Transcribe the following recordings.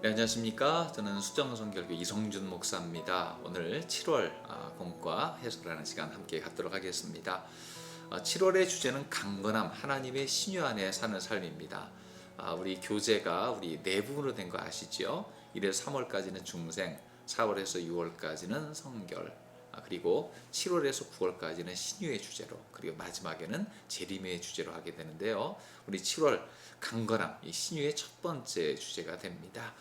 네, 안녕하십니까. 저는 수정성결교 이성준 목사입니다. 오늘 7월 공과 해설하는 시간 함께 갖도록 하겠습니다. 7월의 주제는 강건함, 하나님의 신유 안에 사는 삶입니다. 우리 교재가 우리 네 부분으로 된 거 아시죠? 1에서 3월까지는 중생, 4월에서 6월까지는 성결, 그리고 7월에서 9월까지는 신유의 주제로, 그리고 마지막에는 재림의 주제로 하게 되는데요. 우리 7월 강건함, 이 신유의 첫 번째 주제가 됩니다.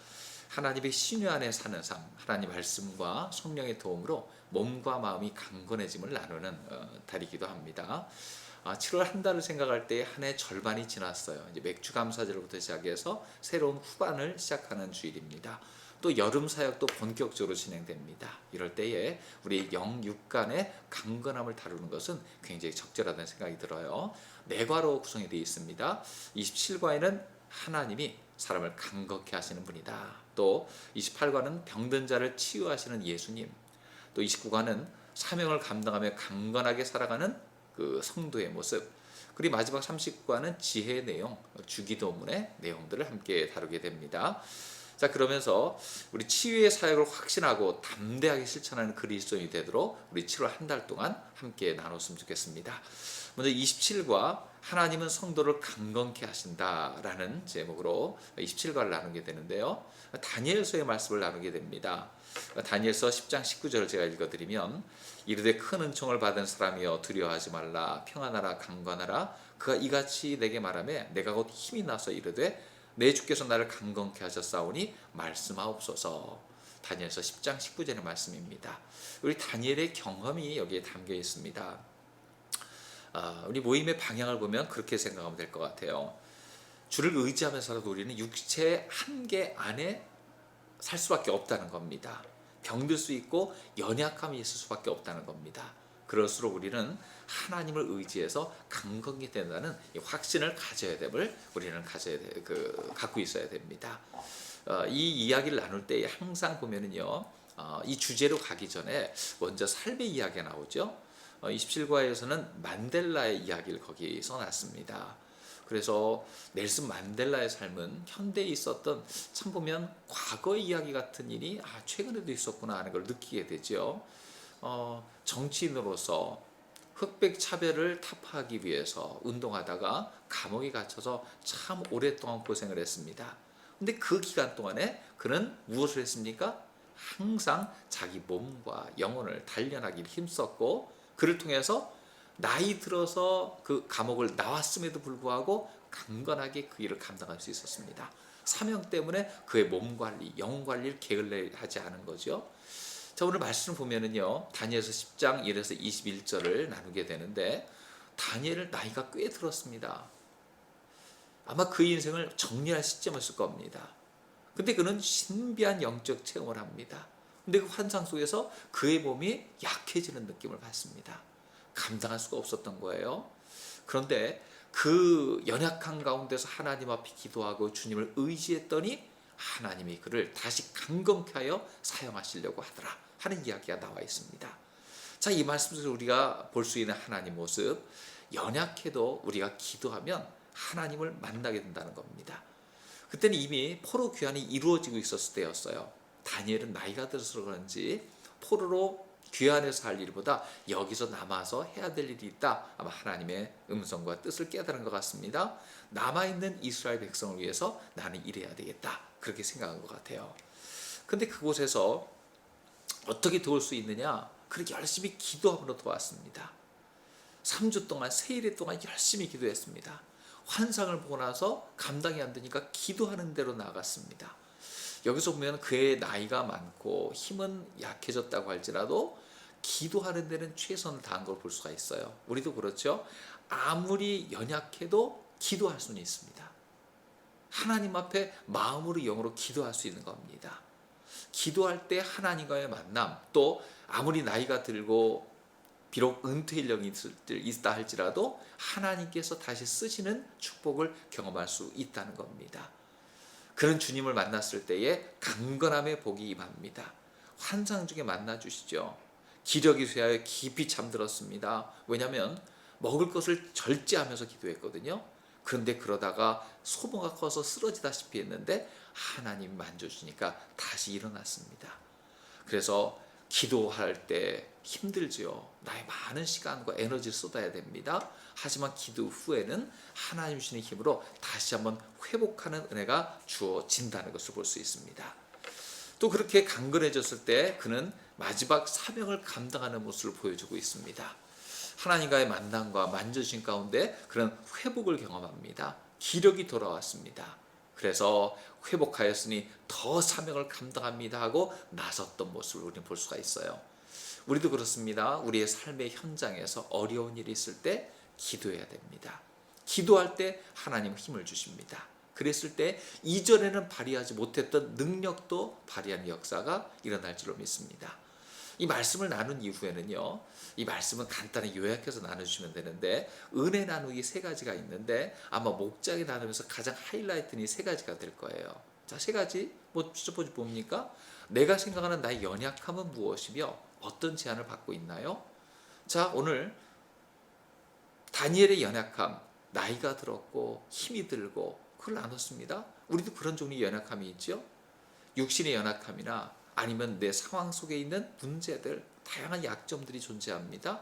하나님의 신유 안에 사는 삶, 하나님 말씀과 성령의 도움으로 몸과 마음이 강건해짐을 나누는 달이기도 합니다. 7월 한 달을 생각할 때 한 해 절반이 지났어요. 이제 맥주 감사절부터 시작해서 새로운 후반을 시작하는 주일입니다. 또 여름 사역도 본격적으로 진행됩니다. 이럴 때에 우리 영육간의 강건함을 다루는 것은 굉장히 적절하다는 생각이 들어요. 네 과로 구성이 되어 있습니다. 27과에는 하나님이 사람을 강건케 하시는 분이다. 또 28과는 병든 자를 치유하시는 예수님. 또 29과는 사명을 감당하며 강건하게 살아가는 그 성도의 모습. 그리고 마지막 30과는 지혜의 내용, 주기도문의 내용들을 함께 다루게 됩니다. 자, 그러면서 우리 치유의 사역을 확신하고 담대하게 실천하는 그리스도인이 되도록 우리 7월 한 달 동안 함께 나눴으면 좋겠습니다. 먼저 27과 하나님은 성도를 강건케 하신다라는 제목으로 27과를 나누게 되는데요. 다니엘서의 말씀을 나누게 됩니다. 다니엘서 10장 19절을 제가 읽어드리면, 이르되 큰 은총을 받은 사람이여 두려워하지 말라, 평안하라, 강건하라. 그가 이같이 내게 말하며 내가 곧 힘이 나서 이르되 내 주께서 나를 강건케 하셨사오니 말씀하옵소서. 다니엘서 10장 19절의 말씀입니다. 우리 다니엘의 경험이 여기에 담겨 있습니다. 우리 모임의 방향을 보면 그렇게 생각하면 될 것 같아요. 주를 의지하면서라도 우리는 육체의 한계 안에 살 수밖에 없다는 겁니다. 병들 수 있고 연약함이 있을 수밖에 없다는 겁니다. 그럴수록 우리는 하나님을 의지해서 강건이 된다는 확신을 가져야 됨을 우리는 갖고 있어야 됩니다. 이 이야기를 나눌 때 항상 보면은요, 이 주제로 가기 전에 먼저 삶의 이야기가 나오죠. 27과에서는 만델라의 이야기를 거기 써놨습니다. 그래서 넬슨 만델라의 삶은 현대에 있었던, 참 보면 과거의 이야기 같은 일이 최근에도 있었구나 하는 걸 느끼게 되죠. 정치인으로서 흑백 차별을 타파하기 위해서 운동하다가 감옥에 갇혀서 참 오랫동안 고생을 했습니다. 근데 그 기간 동안에 그는 무엇을 했습니까? 항상 자기 몸과 영혼을 단련하기 힘썼고, 그를 통해서 나이 들어서 그 감옥을 나왔음에도 불구하고 강건하게 그 일을 감당할 수 있었습니다. 사명 때문에 그의 몸 관리, 영혼 관리를 게을리하지 않은 거죠. 자, 오늘 말씀을 보면은요, 다니엘서 10장 1에서 21절을 나누게 되는데, 다니엘은 나이가 꽤 들었습니다. 아마 그 인생을 정리할 시점이었을 겁니다. 근데 그는 신비한 영적 체험을 합니다. 근데 그 환상 속에서 그의 몸이 약해지는 느낌을 받습니다. 감당할 수가 없었던 거예요. 그런데 그 연약한 가운데서 하나님 앞에 기도하고 주님을 의지했더니 하나님이 그를 다시 강건케 하여 사용하시려고 하더라 하는 이야기가 나와 있습니다. 자, 이 말씀 속에서 우리가 볼 수 있는 하나님 모습, 연약해도 우리가 기도하면 하나님을 만나게 된다는 겁니다. 그때는 이미 포로 귀환이 이루어지고 있었을 때였어요. 다니엘은 나이가 들어서 그런지 포로로 귀환해서 할 일보다 여기서 남아서 해야 될 일이 있다, 아마 하나님의 음성과 뜻을 깨달은 것 같습니다. 남아있는 이스라엘 백성을 위해서 나는 일해야 되겠다, 그렇게 생각한 것 같아요. 근데 그곳에서 어떻게 도울 수 있느냐, 그렇게 열심히 기도함으로 도왔습니다. 3주 동안, 세일의 동안 열심히 기도했습니다. 환상을 보고 나서 감당이 안 되니까 기도하는 대로 나갔습니다. 여기서 보면 그의 나이가 많고 힘은 약해졌다고 할지라도 기도하는 데는 최선을 다한 걸 볼 수가 있어요. 우리도 그렇죠. 아무리 연약해도 기도할 수는 있습니다. 하나님 앞에 마음으로 영으로 기도할 수 있는 겁니다. 기도할 때 하나님과의 만남, 또 아무리 나이가 들고 비록 은퇴 연령이 있다 할지라도 하나님께서 다시 쓰시는 축복을 경험할 수 있다는 겁니다. 그런 주님을 만났을 때에 강건함의 복이 임합니다. 환상 중에 만나주시죠. 기력이 쇠하여 깊이 잠들었습니다. 왜냐하면 먹을 것을 절제하면서 기도했거든요. 그런데 그러다가 소모가 커서 쓰러지다시피 했는데 하나님이 만져주니까 다시 일어났습니다. 그래서 기도할 때 힘들지요. 나의 많은 시간과 에너지를 쏟아야 됩니다. 하지만 기도 후에는 하나님 주시는 힘으로 다시 한번 회복하는 은혜가 주어진다는 것을 볼 수 있습니다. 또 그렇게 강건해졌을 때 그는 마지막 사명을 감당하는 모습을 보여주고 있습니다. 하나님과의 만남과 만져주신 가운데 그런 회복을 경험합니다. 기력이 돌아왔습니다. 그래서 회복하였으니 더 사명을 감당합니다 하고 나섰던 모습을 우리는 볼 수가 있어요. 우리도 그렇습니다. 우리의 삶의 현장에서 어려운 일이 있을 때 기도해야 됩니다. 기도할 때 하나님 힘을 주십니다. 그랬을 때 이전에는 발휘하지 못했던 능력도 발휘하는 역사가 일어날 줄로 믿습니다. 이 말씀을 나눈 이후에는요, 이 말씀은 간단히 요약해서 나눠주시면 되는데, 은혜 나누기 세 가지가 있는데 아마 목장에 나누면서 가장 하이라이트는 이 세 가지가 될 거예요. 자, 세 가지 첫 번째 뭡니까? 내가 생각하는 나의 연약함은 무엇이며 어떤 제한을 받고 있나요? 자, 오늘 다니엘의 연약함, 나이가 들었고 힘이 들고 그걸 나눴습니다. 우리도 그런 종류의 연약함이 있죠. 육신의 연약함이나 아니면 내 상황 속에 있는 문제들, 다양한 약점들이 존재합니다.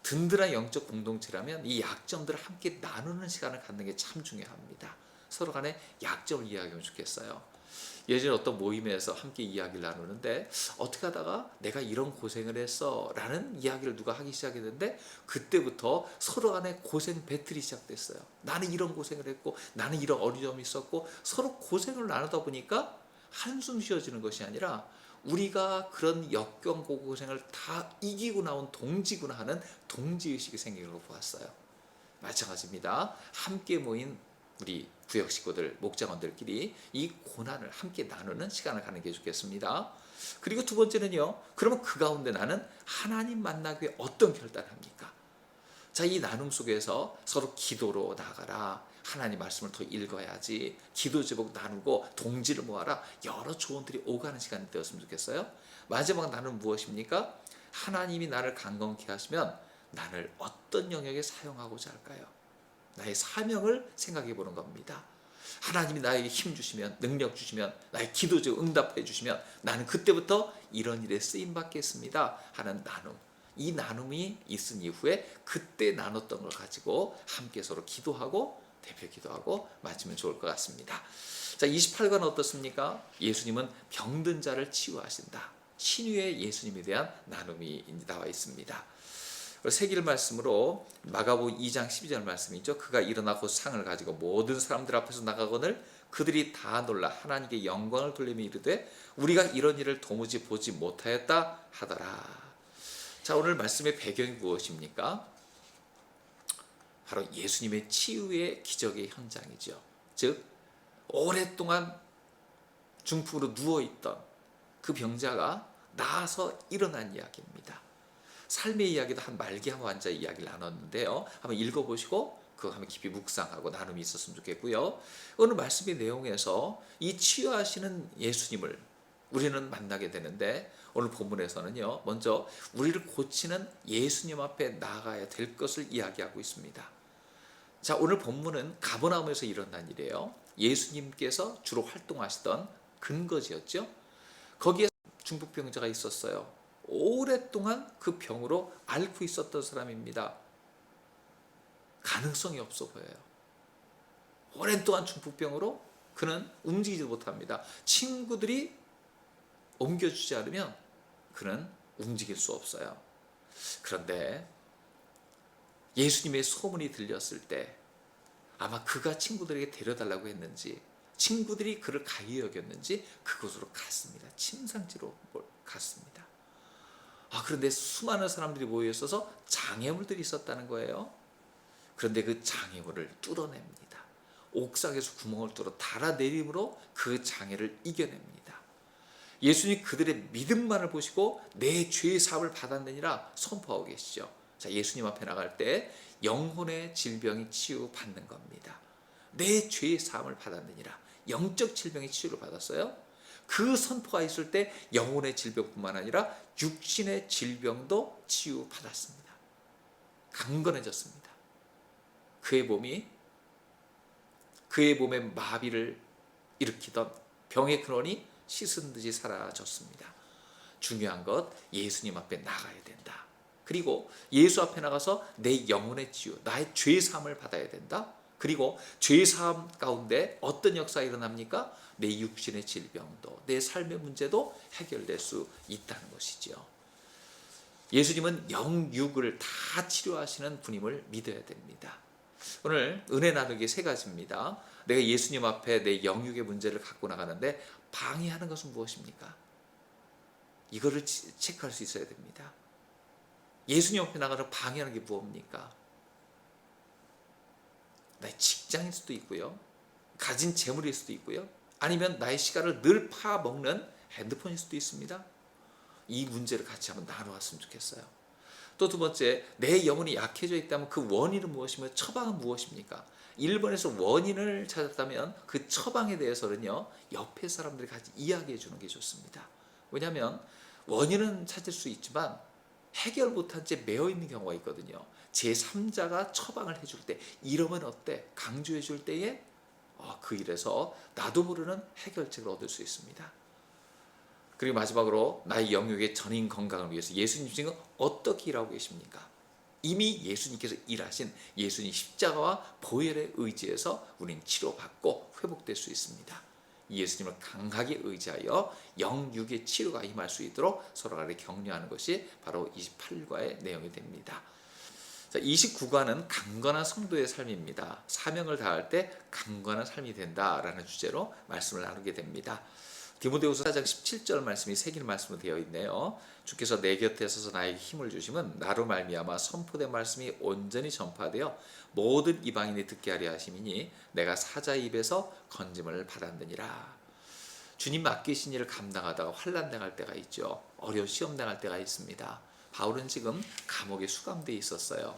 든든한 영적 공동체라면 이 약점들을 함께 나누는 시간을 갖는 게 참 중요합니다. 서로 간에 약점을 이야기하면 좋겠어요. 예전에 어떤 모임에서 함께 이야기를 나누는데 어떻게 하다가 내가 이런 고생을 했어 라는 이야기를 누가 하기 시작했는데 그때부터 서로 간에 고생 배틀이 시작됐어요. 나는 이런 고생을 했고 나는 이런 어려움이 있었고 서로 고생을 나누다 보니까 한숨 쉬어지는 것이 아니라 우리가 그런 역경 고생을 다 이기고 나온 동지구나 하는 동지의식이 생기는 걸 보았어요. 마찬가지입니다. 함께 모인 우리 구역 식구들, 목장원들끼리 이 고난을 함께 나누는 시간을 갖는 게 좋겠습니다. 그리고 두 번째는요, 그러면 그 가운데 나는 하나님 만나기 위해 어떤 결단을 합니까? 자, 이 나눔 속에서 서로 기도로 나가라, 하나님 말씀을 더 읽어야지, 기도 제목 나누고 동지를 모아라, 여러 조언들이 오가는 시간이 되었으면 좋겠어요. 마지막 나는 무엇입니까? 하나님이 나를 강건케 하시면 나를 어떤 영역에 사용하고자 할까요? 나의 사명을 생각해 보는 겁니다. 하나님이 나에게 힘 주시면, 능력 주시면, 나의 기도 제목 응답해 주시면 나는 그때부터 이런 일에 쓰임 받겠습니다 하는 나눔. 이 나눔이 있은 이후에 그때 나눴던 걸 가지고 함께 서로 기도하고 대표 기도하고 마치면 좋을 것 같습니다. 자, 28관 어떻습니까? 예수님은 병든 자를 치유하신다. 신유의 예수님에 대한 나눔이 나와 있습니다. 세길 말씀으로 마가복음 2장 12절 말씀이죠. 그가 일어나 곧 상을 가지고 모든 사람들 앞에서 나가거늘 그들이 다 놀라 하나님께 영광을 돌리며 이르되 우리가 이런 일을 도무지 보지 못하였다 하더라. 자, 오늘 말씀의 배경이 무엇입니까? 바로 예수님의 치유의 기적의 현장이죠. 즉 오랫동안 중풍으로 누워있던 그 병자가 나아서 일어난 이야기입니다. 삶의 이야기도 한 말기암 환자 이야기를 나눴는데요. 한번 읽어보시고 그거 한번 깊이 묵상하고 나눔이 있었으면 좋겠고요. 오늘 말씀의 내용에서 이 치유하시는 예수님을 우리는 만나게 되는데 오늘 본문에서는요, 먼저 우리를 고치는 예수님 앞에 나아가야 될 것을 이야기하고 있습니다. 자, 오늘 본문은 가버나움에서 일어난 일이에요. 예수님께서 주로 활동하시던 근거지였죠. 거기에 중풍병자가 있었어요. 오랫동안 그 병으로 앓고 있었던 사람입니다. 가능성이 없어 보여요. 오랜 동안 중풍병으로 그는 움직이지 못합니다. 친구들이 옮겨주지 않으면 그는 움직일 수 없어요. 그런데 예수님의 소문이 들렸을 때 아마 그가 친구들에게 데려달라고 했는지 친구들이 그를 가히 여겼는지 그곳으로 갔습니다. 침상지로 갔습니다. 그런데 수많은 사람들이 모여 있어서 장애물들이 있었다는 거예요. 그런데 그 장애물을 뚫어냅니다. 옥상에서 구멍을 뚫어 달아내림으로 그 장애를 이겨냅니다. 예수님 그들의 믿음만을 보시고 내 죄의 사함을 받았느니라 선포하고 계시죠. 자, 예수님 앞에 나갈 때 영혼의 질병이 치유받는 겁니다. 내 죄의 사함을 받았느니라. 영적 질병의 치유를 받았어요. 그 선포가 있을 때 영혼의 질병뿐만 아니라 육신의 질병도 치유받았습니다. 강건해졌습니다. 그의 몸이 그의 몸에 마비를 일으키던 병의 근원이 씻은 듯이 사라졌습니다. 중요한 것, 예수님 앞에 나가야 된다. 그리고 예수 앞에 나가서 내 영혼의 치유, 나의 죄사함을 받아야 된다. 그리고 죄사함 가운데 어떤 역사가 일어납니까? 내 육신의 질병도, 내 삶의 문제도 해결될 수 있다는 것이죠. 예수님은 영육을 다 치료하시는 분임을 믿어야 됩니다. 오늘 은혜 나누기 세 가지입니다. 내가 예수님 앞에 내 영육의 문제를 갖고 나가는데 방해하는 것은 무엇입니까? 이거를 체크할 수 있어야 됩니다. 예수님 앞에 나가서 방해하는 게 무엇입니까? 나의 직장일 수도 있고요, 가진 재물일 수도 있고요, 아니면 나의 시간을 늘 파먹는 핸드폰일 수도 있습니다. 이 문제를 같이 한번 나눠왔으면 좋겠어요. 또 두 번째, 내 영혼이 약해져 있다면 그 원인은 무엇이며 처방은 무엇입니까? 1번에서 원인을 찾았다면 그 처방에 대해서는요, 옆에 사람들이 같이 이야기해 주는 게 좋습니다. 왜냐하면 원인은 찾을 수 있지만 해결 못한 채 매여 있는 경우가 있거든요. 제3자가 처방을 해줄 때, 이러면 어때? 강조해 줄 때에 그 일에서 나도 모르는 해결책을 얻을 수 있습니다. 그리고 마지막으로 나의 영역의 전인 건강을 위해서 예수님 지금 어떻게 일하고 계십니까? 이미 예수님께서 일하신 예수님 십자가와 보혈의 의지에서 우리는 치료받고 회복될 수 있습니다. 예수님을 강하게 의지하여 영육의 치료가 임할 수 있도록 서로 간에 격려하는 것이 바로 28과의 내용이 됩니다. 29과는 강건한 성도의 삶입니다. 사명을 다할 때 강건한 삶이 된다라는 주제로 말씀을 나누게 됩니다. 디모데후서 4장 17절 말씀이 새길 말씀으로 되어 있네요. 주께서 내 곁에 서서 나에게 힘을 주심은 나로 말미암아 선포된 말씀이 온전히 전파되어 모든 이방인이 듣게 하려 하심이니 내가 사자의 입에서 건짐을 받았느니라. 주님 맡기신 일을 감당하다가 환난 당할 때가 있죠. 어려운 시험 당할 때가 있습니다. 바울은 지금 감옥에 수감되어 있었어요.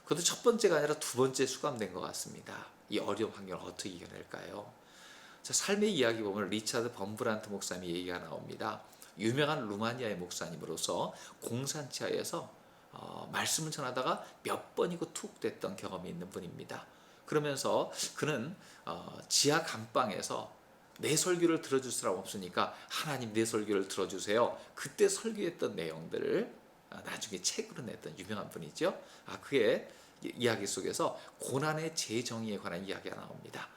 그것도 첫 번째가 아니라 두 번째 수감된 것 같습니다. 이 어려운 환경을 어떻게 이겨낼까요? 자, 삶의 이야기 보면 리차드 범브란트 목사님의 얘기가 나옵니다. 유명한 루마니아의 목사님으로서 공산치하에서 말씀을 전하다가 몇 번이고 툭 됐던 경험이 있는 분입니다. 그러면서 그는 지하 감방에서 내 설교를 들어줄 사람 없으니까 하나님 내 설교를 들어주세요. 그때 설교했던 내용들을 나중에 책으로 냈던 유명한 분이죠. 그의 이야기 속에서 고난의 재정의에 관한 이야기가 나옵니다.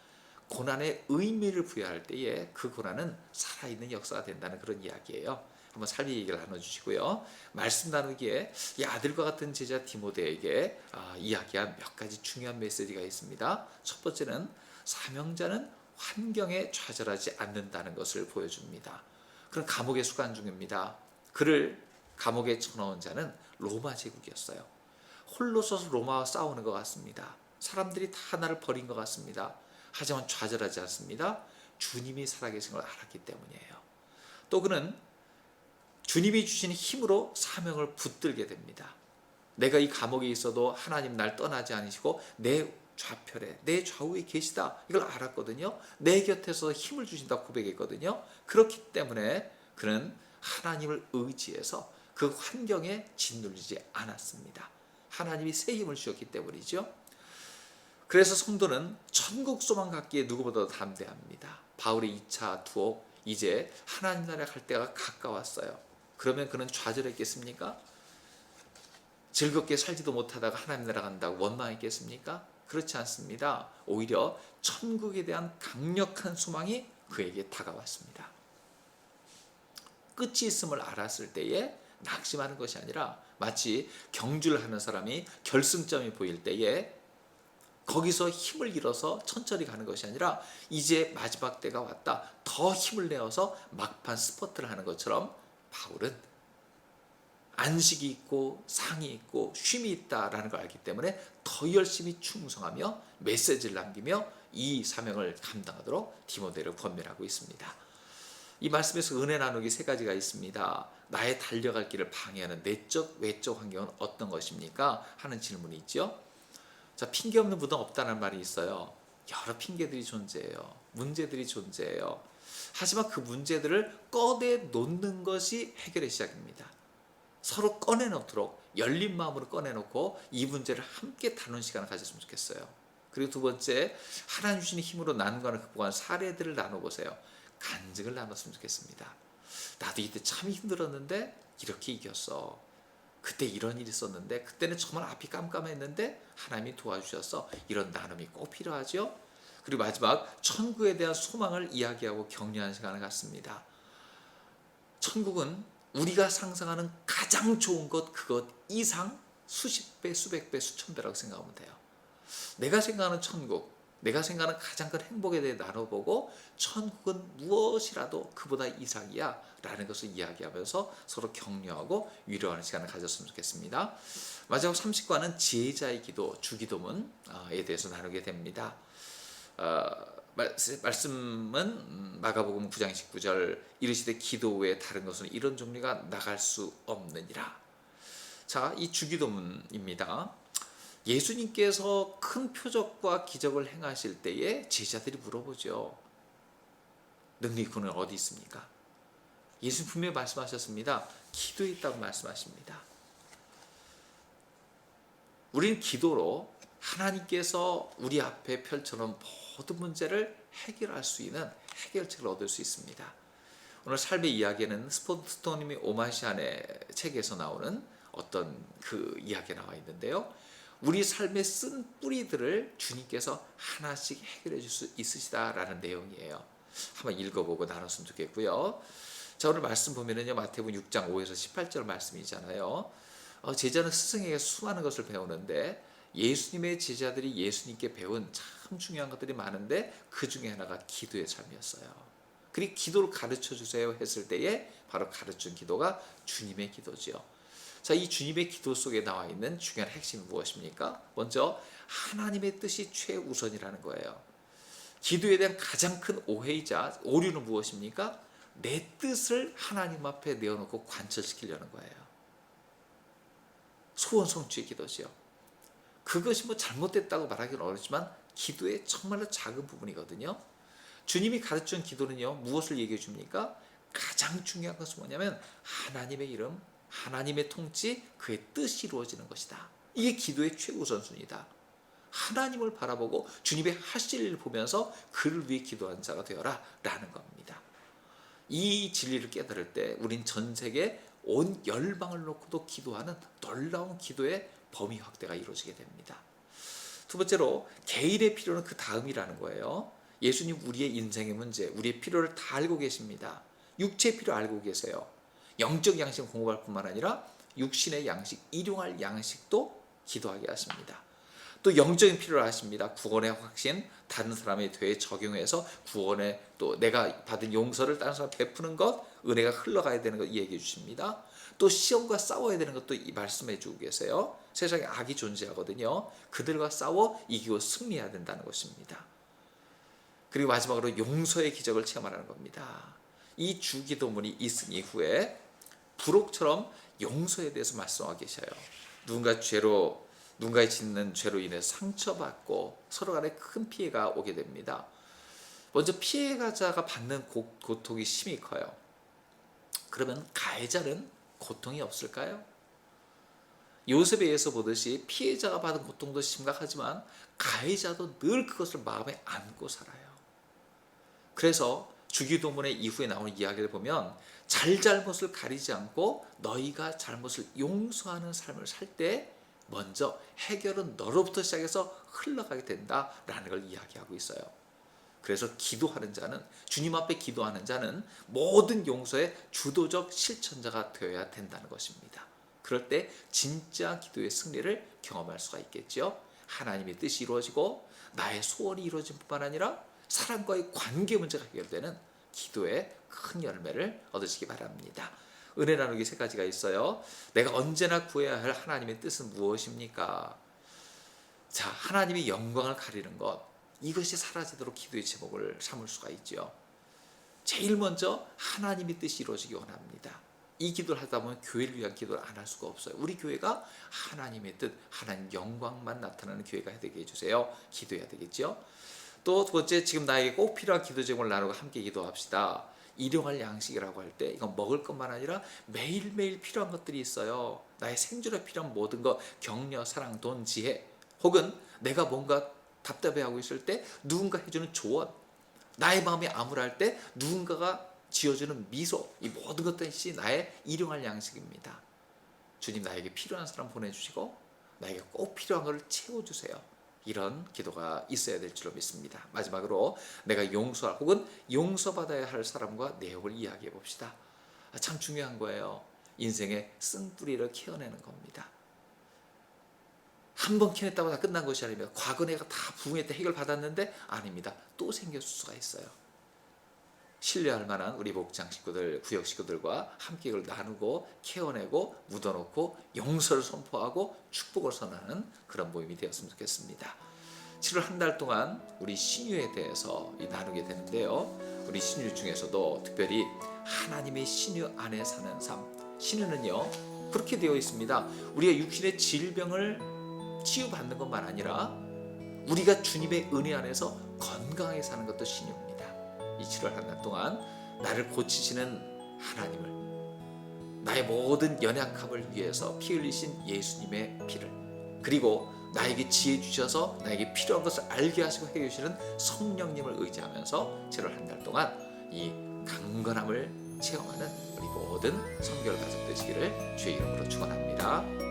고난의 의미를 부여할 때에 그 고난은 살아있는 역사가 된다는 그런 이야기예요. 한번 삶의 얘기를 나눠주시고요. 말씀 나누기에 이 아들과 같은 제자 디모데에게 이야기한 몇 가지 중요한 메시지가 있습니다. 첫 번째는 사명자는 환경에 좌절하지 않는다는 것을 보여줍니다. 그는 감옥에 수감 중입니다. 그를 감옥에 쳐넣은 자는 로마 제국이었어요. 홀로 서서 로마와 싸우는 것 같습니다. 사람들이 다 나를 버린 것 같습니다. 하지만 좌절하지 않습니다. 주님이 살아계신 걸 알았기 때문이에요. 또 그는 주님이 주신 힘으로 사명을 붙들게 됩니다. 내가 이 감옥에 있어도 하나님 날 떠나지 않으시고 내 좌편에 내 좌우에 계시다, 이걸 알았거든요. 내 곁에서 힘을 주신다 고백했거든요. 그렇기 때문에 그는 하나님을 의지해서 그 환경에 짓눌리지 않았습니다. 하나님이 새 힘을 주셨기 때문이죠. 그래서 성도는 천국 소망 갖기에 누구보다도 담대합니다. 바울의 2차 투옥, 이제 하나님 나라에 갈 때가 가까웠어요. 그러면 그는 좌절했겠습니까? 즐겁게 살지도 못하다가 하나님 나라 간다고 원망했겠습니까? 그렇지 않습니다. 오히려 천국에 대한 강력한 소망이 그에게 다가왔습니다. 끝이 있음을 알았을 때에 낙심하는 것이 아니라 마치 경주를 하는 사람이 결승점이 보일 때에 거기서 힘을 잃어서 천천히 가는 것이 아니라 이제 마지막 때가 왔다, 더 힘을 내어서 막판 스퍼트를 하는 것처럼 바울은 안식이 있고 상이 있고 쉼이 있다라는 걸 알기 때문에 더 열심히 충성하며 메시지를 남기며 이 사명을 감당하도록 디모데를 권면하고 있습니다. 이 말씀에서 은혜 나누기 세 가지가 있습니다. 나의 달려갈 길을 방해하는 내적 외적 환경은 어떤 것입니까? 하는 질문이 있죠. 자, 핑계 없는 무덤 없다는 말이 있어요. 여러 핑계들이 존재해요. 문제들이 존재해요. 하지만 그 문제들을 꺼내 놓는 것이 해결의 시작입니다. 서로 꺼내놓도록 열린 마음으로 꺼내놓고 이 문제를 함께 다루는 시간을 가졌으면 좋겠어요. 그리고 두 번째, 하나님 주시는 힘으로 난관을 극복한 사례들을 나눠보세요. 간증을 나눴으면 좋겠습니다. 나도 이때 참 힘들었는데 이렇게 이겼어. 그때 이런 일이 있었는데 그때는 정말 앞이 깜깜했는데 하나님이 도와주셔서, 이런 나눔이 꼭 필요하죠. 그리고 마지막, 천국에 대한 소망을 이야기하고 격려하는 시간을 갖습니다. 천국은 우리가 상상하는 가장 좋은 것, 그것 이상 수십 배, 수백 배, 수천 배라고 생각하면 돼요. 내가 생각하는 천국, 내가 생각하는 가장 큰 행복에 대해 나눠보고, 천국은 무엇이라도 그보다 이상이야 라는 것을 이야기하면서 서로 격려하고 위로하는 시간을 가졌으면 좋겠습니다. 마지막 30과는 지혜자의 기도, 주기도문에 대해서 나누게 됩니다. 말씀은 마가복음 9장 19절, 이르시되 기도 외에 다른 것은 이런 종류가 나갈 수 없느니라. 자, 이 주기도문입니다. 예수님께서 큰 표적과 기적을 행하실 때에 제자들이 물어보죠. 능력이 그는 어디 있습니까? 예수님 분명히 말씀하셨습니다. 기도에 있다고 말씀하십니다. 우리는 기도로 하나님께서 우리 앞에 펼쳐놓은 모든 문제를 해결할 수 있는 해결책을 얻을 수 있습니다. 오늘 삶의 이야기는 스포트토님이 오마시안의 책에서 나오는 어떤 그 이야기가 나와 있는데요. 우리 삶의 쓴 뿌리들을 주님께서 하나씩 해결해 줄 수 있으시다라는 내용이에요. 한번 읽어보고 나눴으면 좋겠고요. 자, 오늘 말씀 보면은요, 마태복음 6장 5에서 18절 말씀이잖아요. 제자는 스승에게 수많은 것을 배우는데, 예수님의 제자들이 예수님께 배운 참 중요한 것들이 많은데 그 중에 하나가 기도의 삶이었어요. 그리고 기도를 가르쳐 주세요 했을 때에 바로 가르친 기도가 주님의 기도지요. 자, 이 주님의 기도 속에 나와 있는 중요한 핵심이 무엇입니까? 먼저 하나님의 뜻이 최우선이라는 거예요. 기도에 대한 가장 큰 오해이자 오류는 무엇입니까? 내 뜻을 하나님 앞에 내어놓고 관철시키려는 거예요. 소원 성취의 기도지요. 그것이 뭐 잘못됐다고 말하기는 어렵지만 기도의 정말로 작은 부분이거든요. 주님이 가르친 기도는요, 무엇을 얘기해 줍니까? 가장 중요한 것은 뭐냐면 하나님의 이름, 하나님의 통치, 그의 뜻이 이루어지는 것이다. 이게 기도의 최우선순위다. 하나님을 바라보고 주님의 하실 일을 보면서 그를 위해 기도하는 자가 되어라 라는 겁니다. 이 진리를 깨달을 때 우린 전 세계 온 열방을 놓고도 기도하는 놀라운 기도의 범위 확대가 이루어지게 됩니다. 두 번째로, 개인의 필요는 그 다음이라는 거예요. 예수님 우리의 인생의 문제, 우리의 필요를 다 알고 계십니다. 육체의 필요 알고 계세요. 영적 양식을 공급할 뿐만 아니라 육신의 양식, 일용할 양식도 기도하게 하십니다. 또 영적인 필요를 아십니다. 구원의 확신, 다른 사람의 되에 적용해서 구원의, 또 내가 받은 용서를 다른 사람 베푸는 것, 은혜가 흘러가야 되는 것 얘기해 주십니다. 또 시험과 싸워야 되는 것도 말씀해 주고 계세요. 세상에 악이 존재하거든요. 그들과 싸워 이기고 승리해야 된다는 것입니다. 그리고 마지막으로 용서의 기적을 체험하라는 겁니다. 이 주기도문이 있은 이후에 부록처럼 용서에 대해서 말씀하고 계셔요. 누군가의 짓는 죄로 인해 상처받고 서로 간에 큰 피해가 오게 됩니다. 먼저 피해자가 받는 고통이 심히 커요. 그러면 가해자는 고통이 없을까요? 요셉에 의해서 보듯이 피해자가 받은 고통도 심각하지만 가해자도 늘 그것을 마음에 안고 살아요. 그래서 주기도문의 이후에 나오는 이야기를 보면 잘못을 가리지 않고 너희가 잘못을 용서하는 삶을 살 때 먼저 해결은 너로부터 시작해서 흘러가게 된다라는 걸 이야기하고 있어요. 그래서 기도하는 자는, 주님 앞에 기도하는 자는 모든 용서의 주도적 실천자가 되어야 된다는 것입니다. 그럴 때 진짜 기도의 승리를 경험할 수가 있겠죠. 하나님의 뜻이 이루어지고 나의 소원이 이루어진 뿐만 아니라 사람과의 관계 문제가 해결되는 기도의 큰 열매를 얻으시기 바랍니다. 은혜 나누기 세 가지가 있어요. 내가 언제나 구해야 할 하나님의 뜻은 무엇입니까? 자, 하나님의 영광을 가리는 것, 이것이 사라지도록 기도의 제목을 삼을 수가 있죠. 제일 먼저 하나님의 뜻이 이루어지기 원합니다. 이 기도를 하다 보면 교회를 위한 기도를 안 할 수가 없어요. 우리 교회가 하나님의 뜻, 하나님 영광만 나타나는 교회가 되게 해주세요. 기도해야 되겠죠. 또 두 번째, 지금 나에게 꼭 필요한 기도 제목을 나누고 함께 기도합시다. 일용할 양식이라고 할 때 이건 먹을 것만 아니라 매일매일 필요한 것들이 있어요. 나의 생존에 필요한 모든 것, 격려, 사랑, 돈, 지혜, 혹은 내가 뭔가 답답해하고 있을 때 누군가 해주는 조언, 나의 마음이 암울할 때 누군가가 지어주는 미소, 이 모든 것들이 나의 일용할 양식입니다. 주님, 나에게 필요한 사람 보내주시고 나에게 꼭 필요한 것을 채워주세요. 이런 기도가 있어야 될 줄로 믿습니다. 마지막으로 내가 용서할 혹은 용서받아야 할 사람과 내역을 이야기해 봅시다. 참 중요한 거예요. 인생의 쓴뿌리를 캐어내는 겁니다. 한 번 캐냈다고 다 끝난 것이 아닙니다. 과거 내가 다 부흥회 때 해결받았는데 아닙니다. 또 생길 수가 있어요. 신뢰할 만한 우리 목장 식구들, 구역 식구들과 함께 이걸 나누고 캐어내고 묻어놓고 용서를 선포하고 축복을 선언하는 그런 모임이 되었으면 좋겠습니다. 7월 한 달 동안 우리 신유에 대해서 나누게 되는데요. 우리 신유 중에서도 특별히 하나님의 신유 안에 사는 삶. 신유는요, 그렇게 되어 있습니다. 우리가 육신의 질병을 치유받는 것만 아니라 우리가 주님의 은혜 안에서 건강하게 사는 것도 신유입니다. 이 7월 한 달 동안 나를 고치시는 하나님을, 나의 모든 연약함을 위해서 피 흘리신 예수님의 피를, 그리고 나에게 지혜 주셔서 나에게 필요한 것을 알게 하시고 해주시는 성령님을 의지하면서 7월 한 달 동안 이 강건함을 체험하는 우리 모든 성결 가족 되시기를 주의 이름으로 축원합니다.